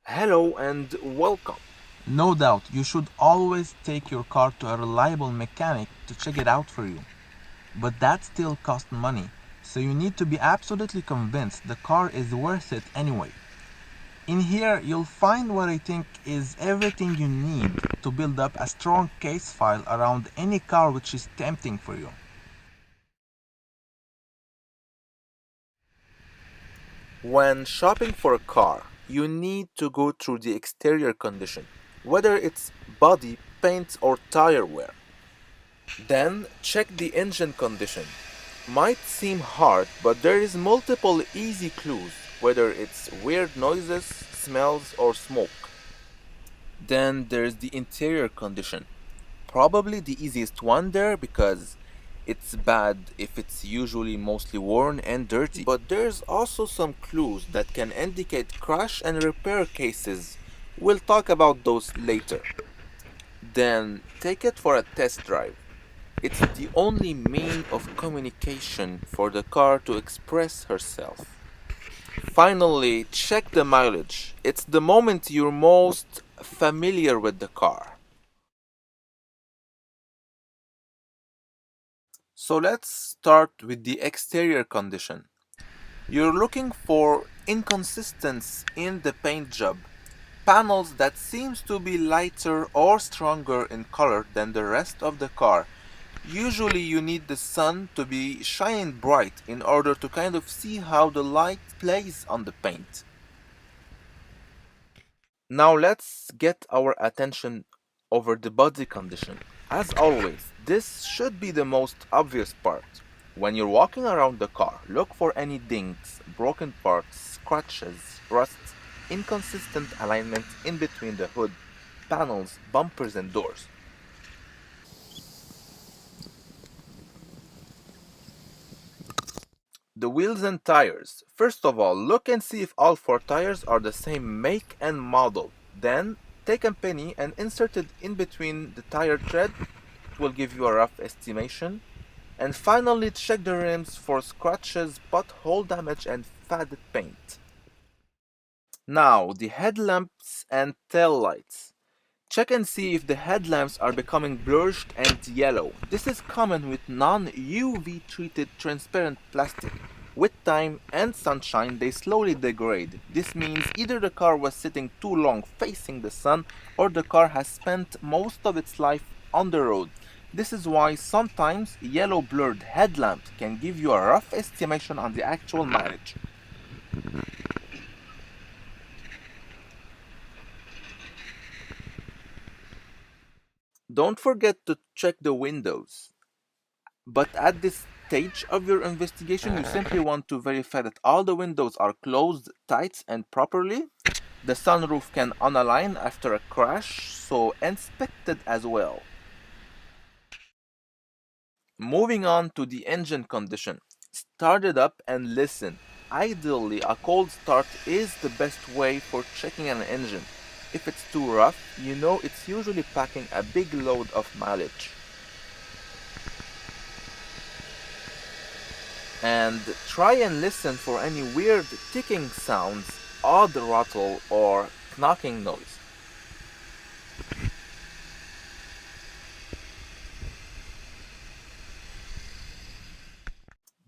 Hello and welcome. No doubt, you should always take your car to a reliable mechanic to check it out for you. But that still costs money, so you need to be absolutely convinced the car is worth it anyway. In here, you'll find what I think is everything you need to build up a strong case file around any car which is tempting for you. When shopping for a car, you need to go through the exterior condition, whether it's body, paint, or tire wear. Then check the engine condition. Might seem hard, but there is multiple easy clues, whether it's weird noises, smells, or smoke. Then there's the interior condition. Probably the easiest one there because it's bad if it's usually mostly worn and dirty. But there's also some clues that can indicate crash and repair cases. We'll talk about those later. Then take it for a test drive. It's the only mean of communication for the car to express herself. Finally, check the mileage. It's the moment you're most familiar with the car. So let's start with the exterior condition. You're looking for inconsistency in the paint job. Panels that seems to be lighter or stronger in color than the rest of the car. Usually you need the sun to be shining bright in order to kind of see how the light plays on the paint. Now let's get our attention over the body condition. As always, this should be the most obvious part. When you're walking around the car, look for any dings, broken parts, scratches, rust, inconsistent alignment in between the hood, panels, bumpers, and doors. The wheels and tires. First of all, look and see if all four tires are the same make and model. Then, take a penny and insert it in between the tire tread. It will give you a rough estimation. And finally, check the rims for scratches, pothole damage, and faded paint. Now, the headlamps and tail lights. Check and see if the headlamps are becoming blurred and yellow. This is common with non-UV treated transparent plastic. With time and sunshine, they slowly degrade. This means either the car was sitting too long facing the sun or the car has spent most of its life on the road. This is why sometimes yellow blurred headlamps can give you a rough estimation on the actual mileage. Don't forget to check the windows. But at this stage of your investigation, you simply want to verify that all the windows are closed tight and properly. The sunroof can unalign after a crash, so inspect it as well. Moving on to the engine condition. Start it up and listen. Ideally, a cold start is the best way for checking an engine. If it's too rough, you know it's usually packing a big load of mileage. And try and listen for any weird ticking sounds, odd rattle, or knocking noise.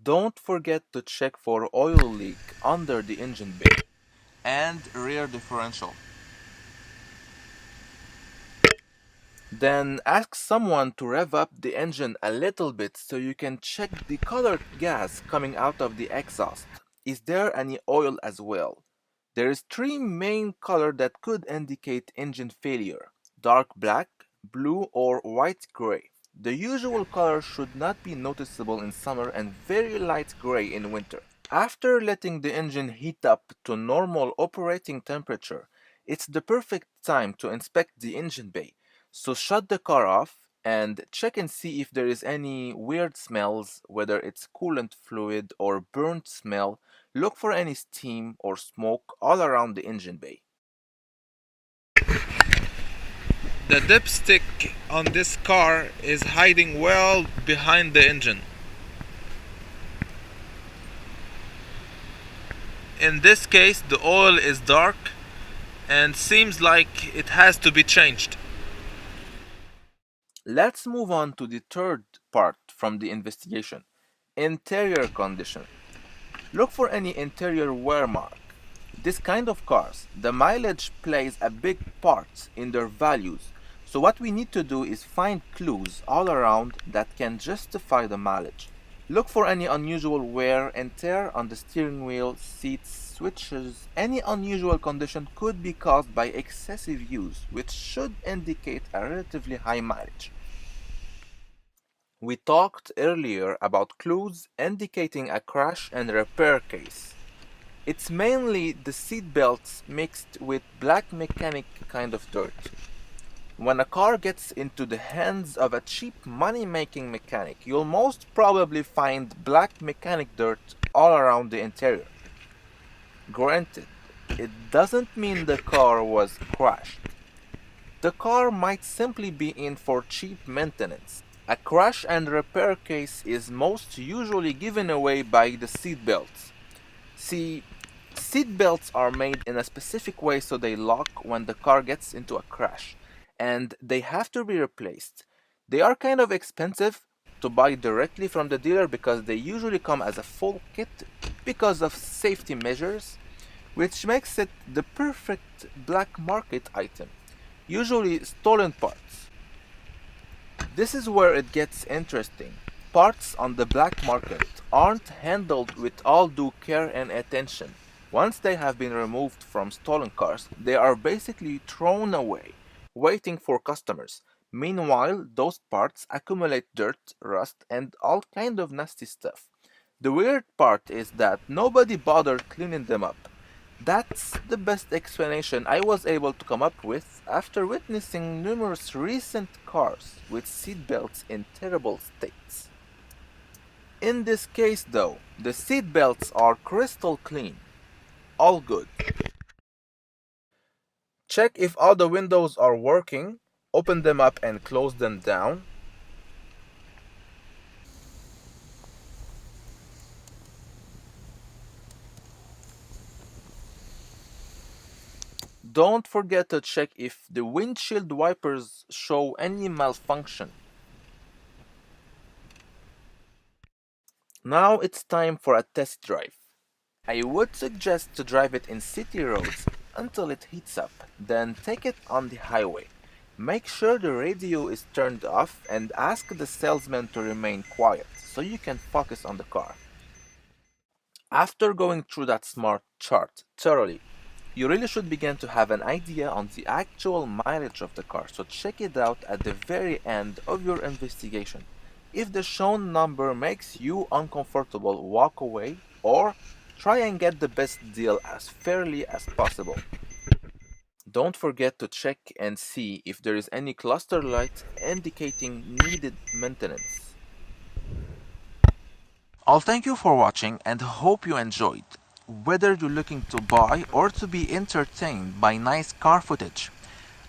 Don't forget to check for oil leak under the engine bay and rear differential. Then ask someone to rev up the engine a little bit so you can check the colored gas coming out of the exhaust. Is there any oil as well? There is three main colors that could indicate engine failure: dark black, blue, or white gray. The usual color should not be noticeable in summer and very light gray in winter. After letting the engine heat up to normal operating temperature, it's the perfect time to inspect the engine bay. So shut the car off and check and see if there is any weird smells, whether it's coolant fluid or burnt smell. Look for any steam or smoke all around the engine bay. The dipstick on this car is hiding well behind the engine. In this case, the oil is dark and seems like it has to be changed. Let's move on to the third part from the investigation: interior condition. Look for any interior wear mark. This kind of cars, the mileage plays a big part in their values. So what we need to do is find clues all around that can justify the mileage. Look for any unusual wear and tear on the steering wheel, seats, switches. Any unusual condition could be caused by excessive use, which should indicate a relatively high mileage. We talked earlier about clues indicating a crash and repair case. It's mainly the seat belts mixed with black mechanic kind of dirt. When a car gets into the hands of a cheap money-making mechanic, you'll most probably find black mechanic dirt all around the interior. Granted, it doesn't mean the car was crashed. The car might simply be in for cheap maintenance. A crash and repair case is most usually given away by the seat belts. See, seat belts are made in a specific way so they lock when the car gets into a crash, and they have to be replaced. They are kind of expensive to buy directly from the dealer because they usually come as a full kit because of safety measures, which makes it the perfect black market item, usually stolen parts. This is where it gets interesting. Parts on the black market aren't handled with all due care and attention. Once they have been removed from stolen cars, they are basically thrown away, waiting for customers. Meanwhile, those parts accumulate dirt, rust, and all kind of nasty stuff. The weird part is that nobody bothered cleaning them up. That's the best explanation I was able to come up with after witnessing numerous recent cars with seatbelts in terrible states. In this case though, the seatbelts are crystal clean. All good. Check if all the windows are working, open them up and close them down. Don't forget to check if the windshield wipers show any malfunction. Now it's time for a test drive. I would suggest to drive it in city roads until it heats up, then take it on the highway. Make sure the radio is turned off and ask the salesman to remain quiet so you can focus on the car. After going through that smart chart thoroughly, you really should begin to have an idea on the actual mileage of the car, so check it out at the very end of your investigation. If the shown number makes you uncomfortable, walk away or try and get the best deal as fairly as possible. Don't forget to check and see if there is any cluster light indicating needed maintenance. I'll thank you for watching and hope you enjoyed. Whether you're looking to buy or to be entertained by nice car footage,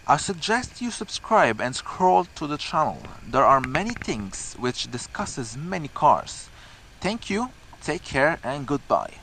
I suggest you subscribe and scroll to the channel. There are many things which discusses many cars. Thank you, take care and goodbye.